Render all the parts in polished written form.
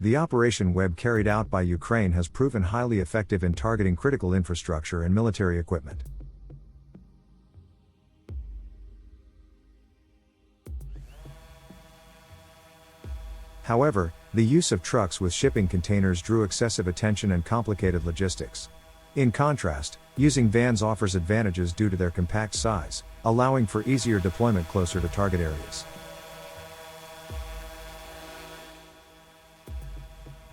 The Operation Web carried out by Ukraine has proven highly effective in targeting critical infrastructure and military equipment. However, the use of trucks with shipping containers drew excessive attention and complicated logistics. In contrast, using vans offers advantages due to their compact size, allowing for easier deployment closer to target areas.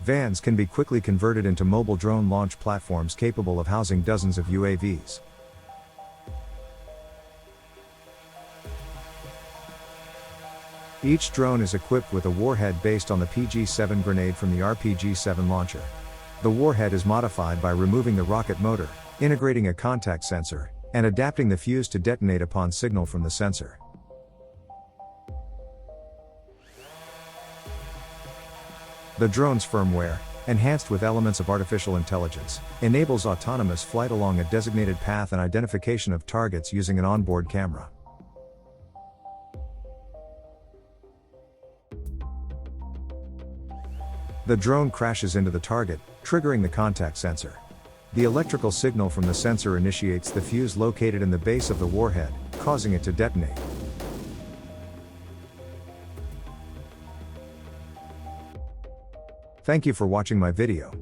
Vans can be quickly converted into mobile drone launch platforms capable of housing dozens of UAVs. Each drone is equipped with a warhead based on the PG-7 grenade from the RPG-7 launcher. The warhead is modified by removing the rocket motor, integrating a contact sensor, and adapting the fuse to detonate upon signal from the sensor. The drone's firmware, enhanced with elements of artificial intelligence, enables autonomous flight along a designated path and identification of targets using an onboard camera. The drone crashes into the target, triggering the contact sensor. The electrical signal from the sensor initiates the fuse located in the base of the warhead, causing it to detonate. Thank you for watching my video.